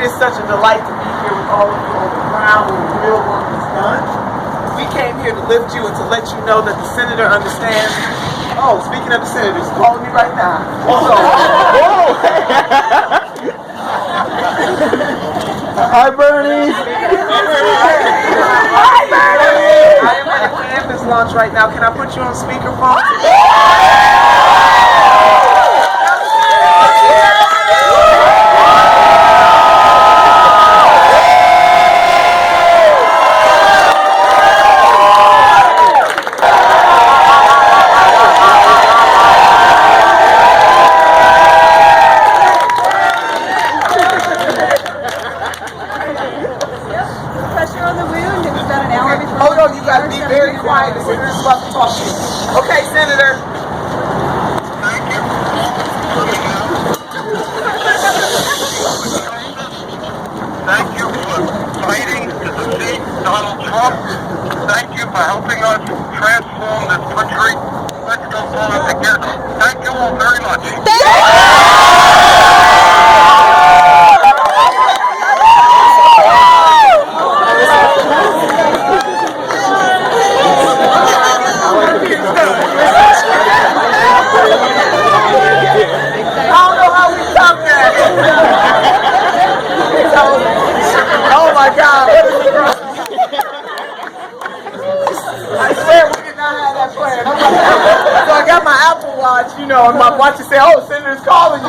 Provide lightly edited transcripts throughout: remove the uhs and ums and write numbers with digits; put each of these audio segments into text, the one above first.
It is such a delight to be here with all of you on the ground where the real work is done. We came here to lift you and to let you know that the senator understands. Oh, speaking of the senator, he's calling me right now. Hi, Bernie. Hi, Bernie. I am at a campus launch right now. Can I put you on speakerphone? Very quiet. The senator's about to talk to you. Okay, Senator. Thank you. Thank you for fighting to defeat Donald Trump. Thank you for helping us transform this country. Let's go forward together. Thank you all very much. Oh my God! I swear we did not have that plan. So I got my Apple Watch, you know, and my watch to say, "Oh, Senator's calling you."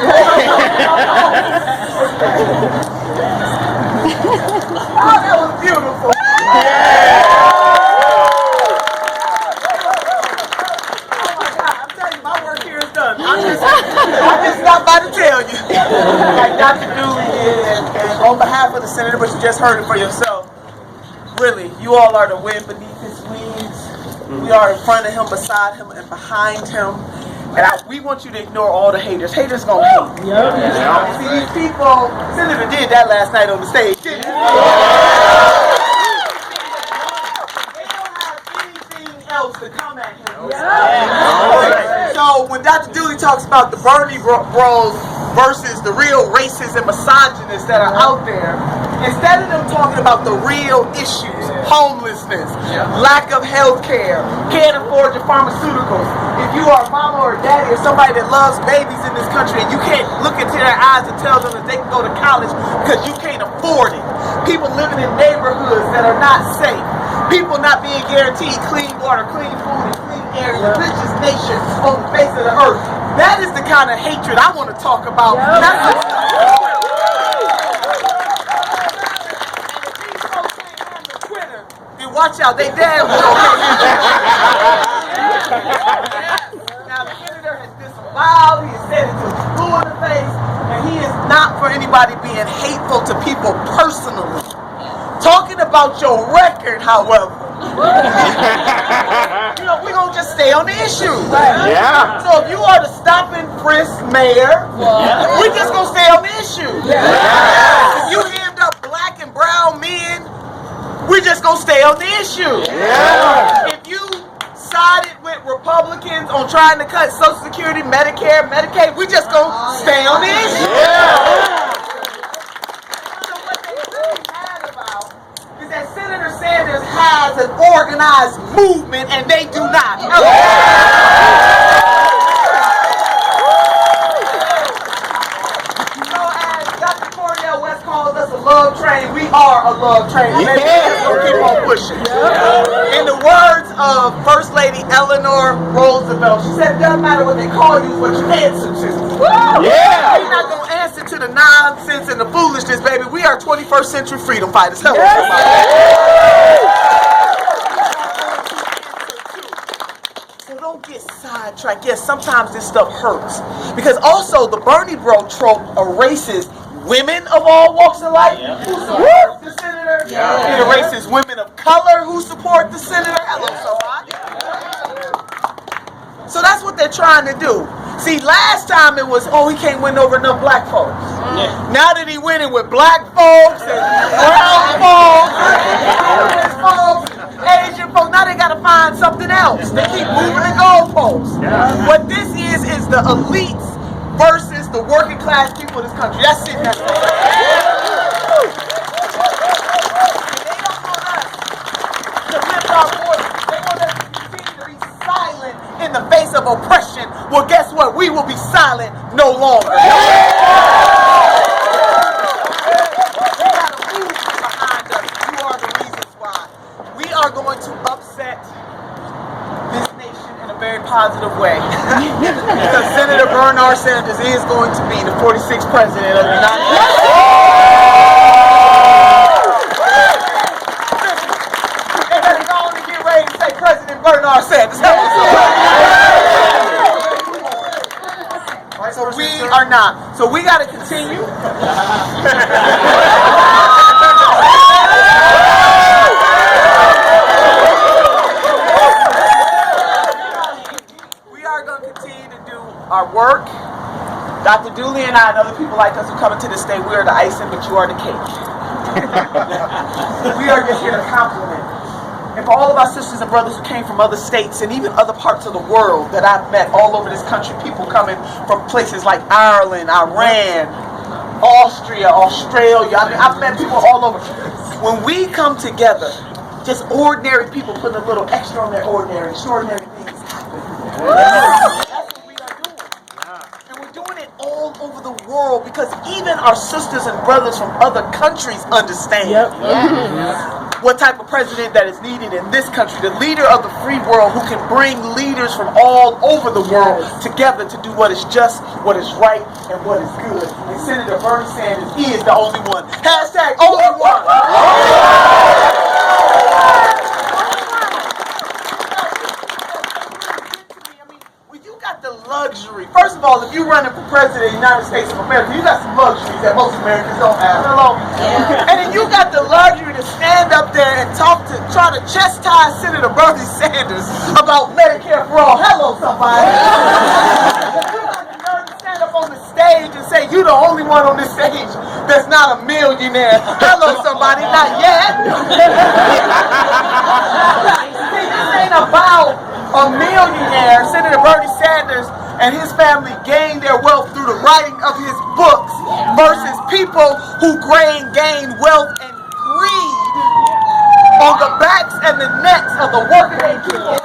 Oh, that was beautiful. I'm telling you, my work here is done. I just stopped by to tell you. Like Dr. Dooley did, and on behalf of the senator, but you just heard it for yourself. Really, you all are to win beneath his wings. We are in front of him, beside him, and behind him. And we want you to ignore all the haters. Haters gonna hate. Yeah. See, these people, Senator did that last night on the stage, didn't he? They don't have anything else to come at him. So when Dr. Dooley talks about the Bernie bros versus the real racists and misogynists that are out there, instead of them talking about the real issues, homelessness, lack of health care, can't afford your pharmaceuticals, if you are a mama or a daddy or somebody that loves babies in this country and you can't look into their eyes and tell them that they can go to college because you can't afford it, people living in neighborhoods that are not safe, people not being guaranteed clean water, clean food, and clean air, the richest nation on the face of the earth. That is the kind of hatred I want to talk about. Watch out, they damn well. Now the senator has disavowed, he has said it to the blue in the face, and he is not for anybody being hateful to people personally. Talking about your record, however, you know, we're gonna just stay on the issue. Yeah. So if you are the stop and frisk mayor, we're just gonna stay on the issue. If you hand up black and brown men, we're just gonna stay on the issue. If you sided with Republicans on trying to cut Social Security, Medicare, Medicaid, we're just gonna stay on the issue. So what they really mad about is that Senator Sanders has an organized movement and they do not. Calls us a love train. We are a love train. Maybe we'll keep on pushing. In the words of First Lady Eleanor Roosevelt, she said, it doesn't matter what they call you, what you answer to. We're not going to answer to the nonsense and the foolishness, baby. We are 21st century freedom fighters. Hello, so don't get sidetracked. Yes, sometimes this stuff hurts. Because also the Bernie bro trope erases women of all walks of life who support the senator. It erases women of color who support the senator. Hello, somebody. So that's what they're trying to do. See, last time it was, oh, he can't win over enough black folks. Now that he winning with black folks and brown folks, Asian folks, now they got to find something else. They keep moving the goalposts. What this is the elites versus the working class people of this country. That's it. of oppression, well, guess what? We will be silent no longer. We got a movement behind us. You are the reasons why. We are going to upset this nation in a very positive way. Because Senator Bernard Sanders is going to be the 46th president of the United States. And let's go on and get ready to say President Bernard Sanders. So we are not. So we got to continue. Our work. Dr. Dooley and I and other people like us who come into this state, we are the icing, but you are the cake. We are just here to compliment. And for all of our sisters and brothers who came from other states and even other parts of the world that I've met all over this country, people coming from places like Ireland, Iran, Austria, Australia. I mean, I've met people all over. When we come together, just ordinary people putting a little extra on their ordinary, extraordinary things happen. All over the world, because even our sisters and brothers from other countries understand what type of president that is needed in this country, the leader of the free world who can bring leaders from all over the world together to do what is just, what is right, and what is good. And Senator Bernie Sanders is the only one. Hashtag only one. Luxury. First of all, if you're running for president of the United States of America, you got some luxuries that most Americans don't have. Hello? And then you got the luxury to stand up there and try to chastise Senator Bernie Sanders about Medicare for all. Hello, somebody. You got the nerve to stand up on the stage and say you're the only one on this stage that's not a millionaire. Hello, somebody. Not yet. See, this ain't about a millionaire. Senator Bernie Sanders and his family gained their wealth through the writing of his books versus people who gain wealth and greed on the backs and the necks of the working people.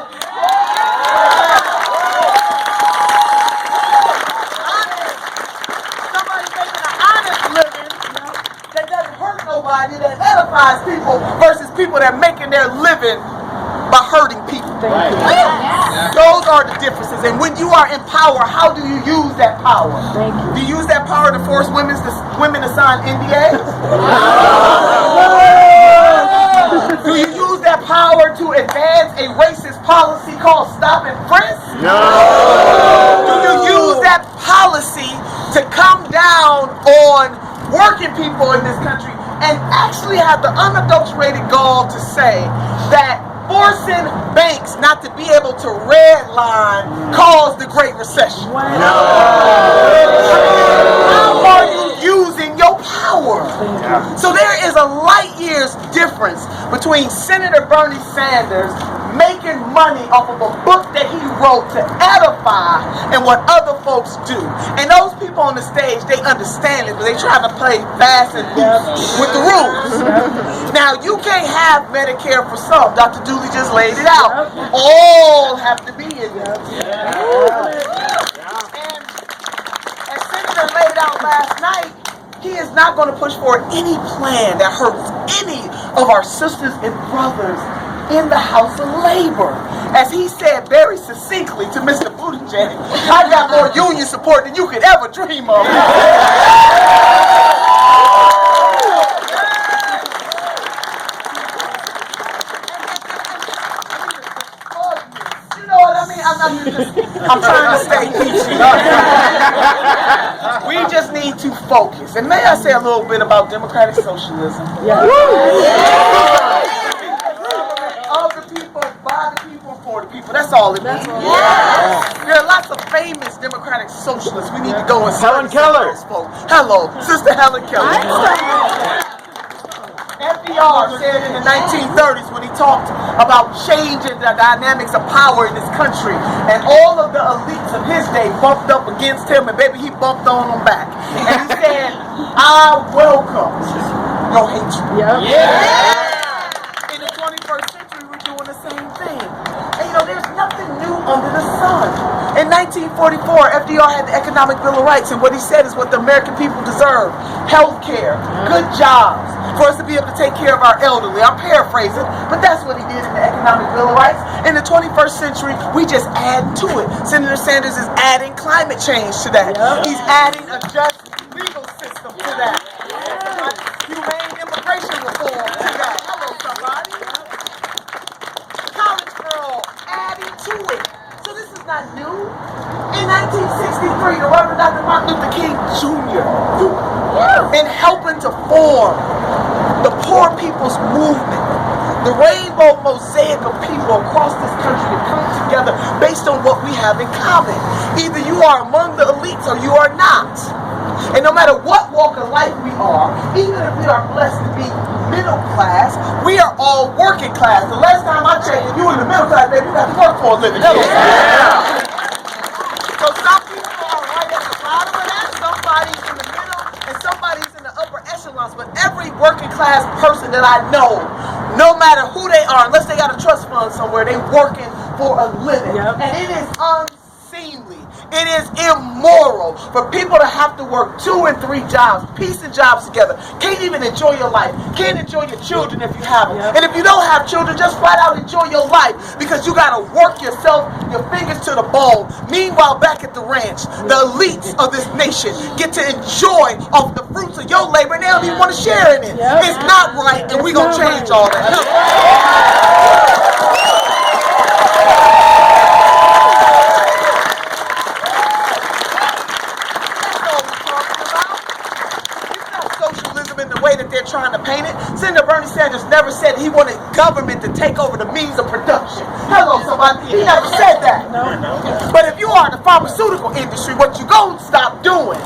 Somebody making an honest living that doesn't hurt nobody, that edifies people, versus people that are making their living by hurting people. Those are the differences. And when you are in power, how do you use that power? Do you use that power to force women to sign NDAs? Do you use that power to advance a racist policy called stop and frisk? No. Do you use that policy to come down on working people in this country and actually have the unadulterated gall to say that forcing banks not to be able to redline caused the Great Recession? No. How are you using your power? So there is a light years difference between Senator Bernie Sanders making money off of a book that he wrote to edify and what other folks do. And those people on the stage, they understand it, but they try to play fast and loose with the rules. Now, you can't have Medicare for some. Dr. Dooley just laid it out. All have to be in there. And as Senator laid out last night, he is not going to push forward any plan that hurts any of our sisters and brothers in the House of Labor. As he said very succinctly to Mr. Buttigieg, I got more union support than you could ever dream of. You know what I mean? I'm trying to stay peachy. We just need to focus. And may I say a little bit about democratic socialism? Yeah. For the people. That's all it means. There are lots of famous democratic socialists. We need to go and Helen Keller. Hello, Sister Helen Keller. FDR said in the 1930s when he talked about changing the dynamics of power in this country, and all of the elites of his day bumped up against him, and baby, he bumped on them back. And he said, I welcome your hatred. In the 21st century, we're doing the same thing. And you know, there's nothing new under the sun. In 1944, FDR had the Economic Bill of Rights, and what he said is what the American people deserve. Health care, good jobs, for us to be able to take care of our elderly. I'm paraphrasing, but that's what he did in the Economic Bill of Rights. In the 21st century, we just add to it. Senator Sanders is adding climate change to that. He's adding a just legal system to that. Humane immigration reform to that. Hello, somebody. College for all, adding to it. So this is not new. In 1963, the Reverend Dr. Martin Luther King Jr. in helping to form the Poor People's Movement, the rainbow mosaic of people across this country to come together based on what we have in common. Either you are among the elites or you are not. And no matter what walk of life we are, even if we are blessed to be middle class, we are all working class. The last time I checked, if you were in the middle class, baby, you got to work for a living. Yeah. So some people are right at the bottom of that, somebody's in the middle, and somebody's in the upper echelons. But every working class person that I know, no matter who they are, unless they got a trust fund somewhere, they working for a living. Yep. And it is unseemly. It is immoral for people to have to work 2 and 3 jobs, piecing jobs together. Can't even enjoy your life. Can't enjoy your children if you have them. Yep. And if you don't have children, just flat out enjoy your life because you got to work yourself, your fingers to the bone. Meanwhile, back at the ranch, the elites of this nation get to enjoy off the fruits of your labor and they don't even want to share in it. Yep. It's not right, and we're going to change all that. In the way that they're trying to paint it. Senator Bernie Sanders never said he wanted government to take over the means of production. Hello, somebody. He never said that. But if you are in the pharmaceutical industry, what you gonna stop doing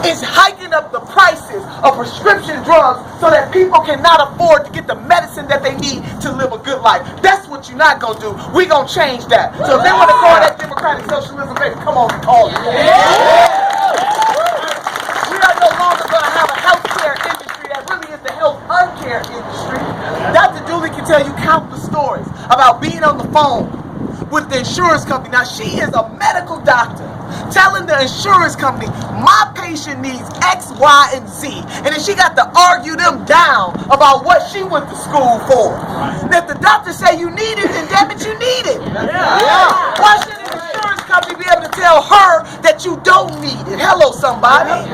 is hiking up the prices of prescription drugs so that people cannot afford to get the medicine that they need to live a good life. That's what you're not gonna do. We gonna change that. So if they want to call that democratic socialism, baby, come on and call it. We are no longer gonna have a healthcare industry that really is the health uncare industry. Dr. Dooley can tell you countless stories about being on the phone with the insurance company. Now, she is a medical doctor telling the insurance company, my patient needs X, Y, and Z. And then she got to argue them down about what she went to school for. And if the doctor say you need it, then damn it, you need it. Yeah. Why should an insurance company be able to tell her that you don't need it? Hello, somebody.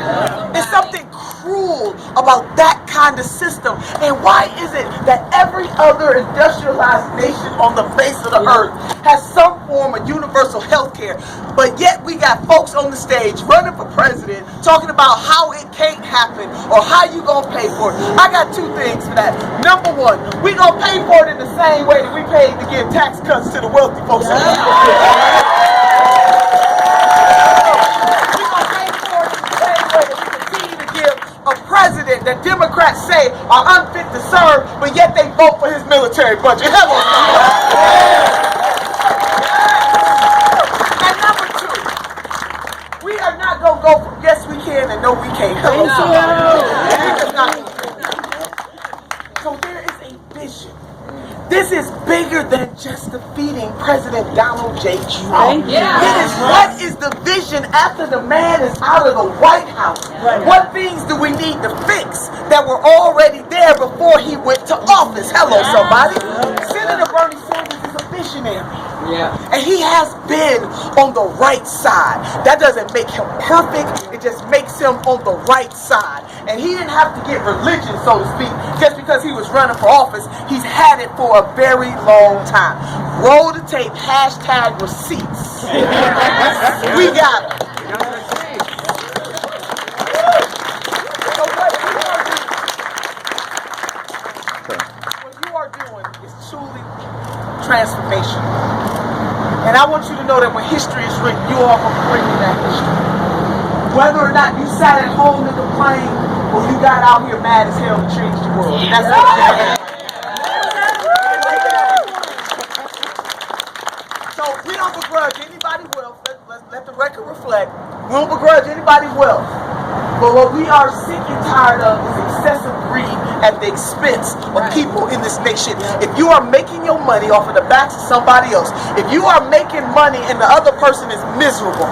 There's something cruel about that kind of system. And why is it that every other industrialized nation on the face of the earth has some form of universal health care, but yet we got folks on the stage running for president talking about how it can't happen or how you gonna pay for it? I got 2 things for that. Number 1, we gonna pay for it in the same way that we paid to give tax cuts to the wealthy folks. A president that Democrats say are unfit to serve, but yet they vote for his military budget. Hello. And number 2, we are not going to go from yes we can and no we can't. Hello. So there is a vision. This is bigger than just defeating President Donald J. Trump. Yeah. It is what is the vision after the man is out of the White House? Right. What things do we need to fix that were already there before he went to office? Hello, somebody. Senator Bernie Sanders is a visionary. Yeah. And he has been on the right side. That doesn't make him perfect. It just makes him on the right side. And he didn't have to get religion, so to speak, just because he was running for office. He's had it for a very long time. Roll the tape, # receipts. We got it. So what you are doing is truly transformational. And I want you to know that when history is written, you are going to bring in that history. Whether or not you sat at home and complained, or you got out here mad as hell to change the world. That's what So we don't begrudge anybody wealth. Let the record reflect. We don't begrudge anybody wealth. But what we are sick and tired of is excessive greed at the expense of people in this nation. If you are making your money off of the backs of somebody else, if you are making money and the other person is miserable,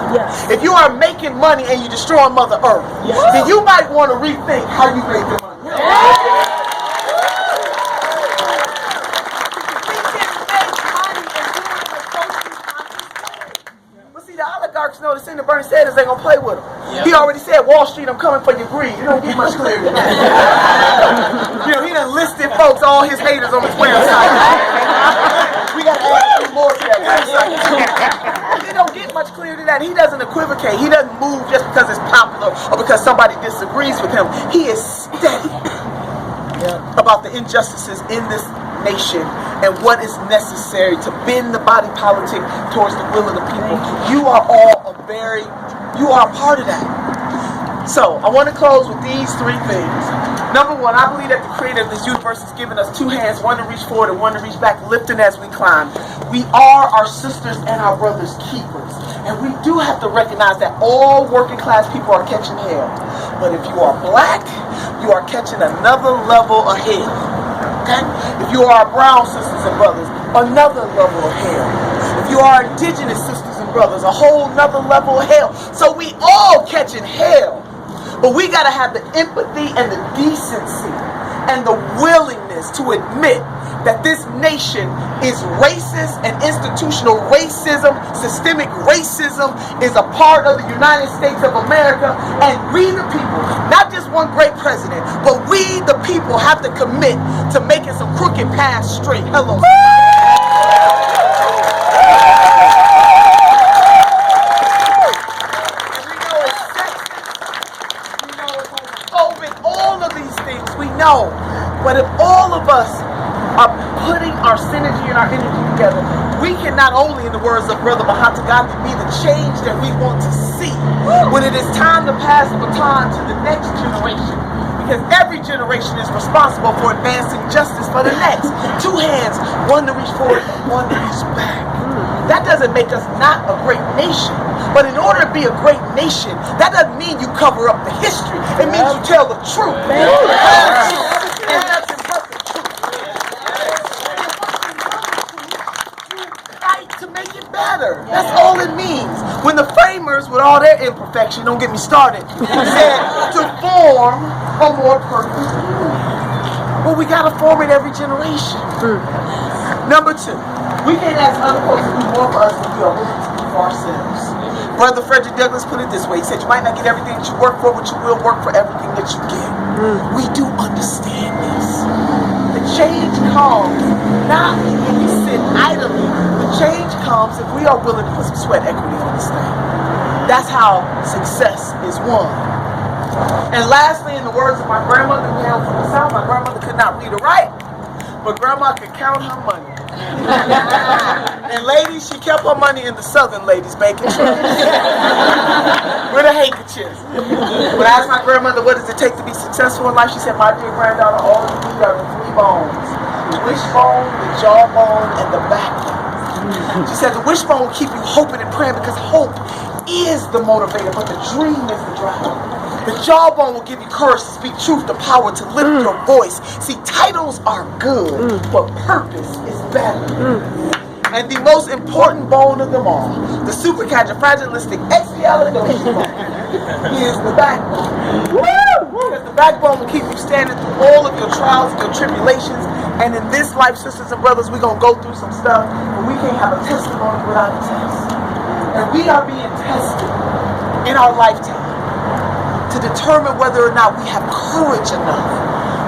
if you are making money and you're destroying Mother Earth, then you might want to rethink how you make your money. The oligarchs know the thing that Bernie Sanders ain't gonna play with them. He already said, Wall Street, I'm coming for your greed. You don't get much clearer than that. You know, he done listed folks, all his haters on his website. We gotta add 3 more to that website. He don't get much clearer than that. He doesn't equivocate. He doesn't move just because it's popular or because somebody disagrees with him. He is steady about the injustices in this nation and what is necessary to bend the body politic towards the will of the people. You are all you are a part of that. So I want to close with these 3 things. Number 1, I believe that the creator of this universe has given us 2 hands, one to reach forward and one to reach back, lifting as we climb. We are our sisters and our brothers' keepers. And we do have to recognize that all working class people are catching hell. But if you are black, you are catching another level of hell. Okay? If you are brown sisters and brothers, another level of hell. If you are indigenous sisters and brothers, a whole nother level of hell. So we all catching hell. But we got to have the empathy and the decency and the willingness to admit that this nation is racist and institutional racism, systemic racism is a part of the United States of America, and we the people, not just one great president, but we the people have to commit to making some crooked paths straight. Hello. All of these things we know, but if all of us are putting our synergy and our energy together, we can not only, in the words of Brother Mahatma Gandhi, be the change that we want to see when it is time to pass the baton to the next generation. Because every generation is responsible for advancing justice for the next. 2 hands, one to reach forward, one to reach back. That doesn't make us not a great nation. But in order to be a great nation, that doesn't mean you cover up the history. It means you tell the truth. And that's imperfect truth. Fight to make it better. That's all it means. When the framers, with all their imperfection, don't get me started, said to form a more perfect union. Well, we got to form it every generation. Number 2, we can't ask other folks to do more for us than we are willing to do for ourselves. Brother Frederick Douglass put it this way. He said, you might not get everything that you work for, but you will work for everything that you get. We do understand this. The change comes not when we sit idly. The change comes if we are willing to put some sweat equity on this thing. That's how success is won. And lastly, in the words of my grandmother, who hailed from the South, my grandmother could not read or write, but grandma could count her money. And ladies, she kept her money in the Southern ladies' banking trust with a handkerchief. When I asked my grandmother, what does it take to be successful in life, she said, my dear granddaughter, all you need are the 3 bones. The wishbone, the jawbone, and the backbone. She said the wishbone will keep you hoping and praying because hope is the motivator, but the dream is the driver. The jawbone will give you courage to speak truth, the power to lift your voice. See, titles are good, but purpose is better. And the most important bone of them all, the supercalifragilisticexpialidocious bone, is the backbone. Because the backbone will keep you standing through all of your trials and your tribulations. And in this life, sisters and brothers, we're going to go through some stuff, but we can't have a testimony without a test. And we are being tested in our lifetime to determine whether or not we have courage enough.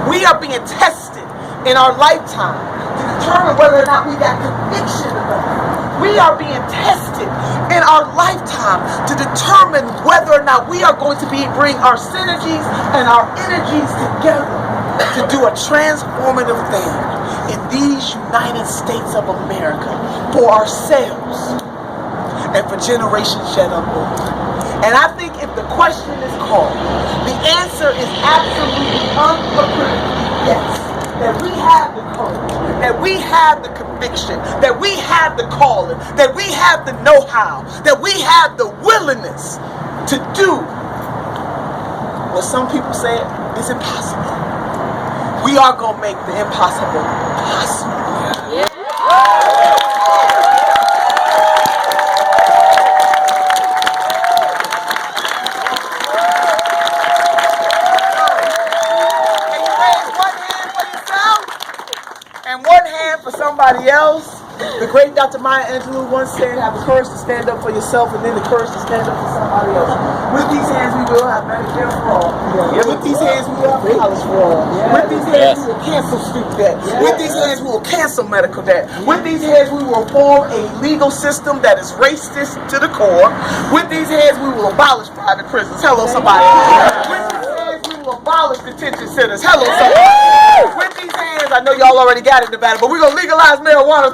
We are being tested in our lifetime to determine whether or not we got conviction enough. We are being tested in our lifetime to determine whether or not we are going to bring our synergies and our energies together to do a transformative thing in these United States of America for ourselves and for generations yet unborn. And I think if the question is called, the answer is absolutely unequivocally yes. That we have the courage, that we have the conviction, that we have the calling, that we have the know-how, that we have the willingness to do what some people say is impossible. we are going to make the impossible possible. And one hand for somebody else. The great Dr. Maya Angelou once said, have the courage to stand up for yourself and then the courage to stand up for somebody else. With these hands we will have Medicare for all. With these hands we will have college for all. With these hands we will cancel student debt. With these hands we will cancel medical debt. With these hands we will form a legal system that is racist to the core. With these hands we will abolish private prisons. Hello somebody. With these hands we will abolish detention centers. Hello somebody. With these hands, I know y'all already got it in the battle, but we're going to legalize marijuana.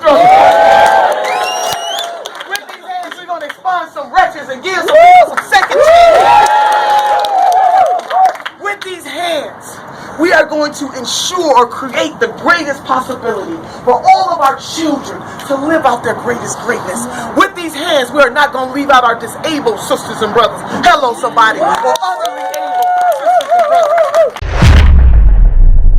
With these hands, we're going to expunge some wretches and give some people some second chance. With these hands, we are going to ensure or create the greatest possibility for all of our children to live out their greatest greatness. With these hands, we are not going to leave out our disabled sisters and brothers. Hello, somebody. Or other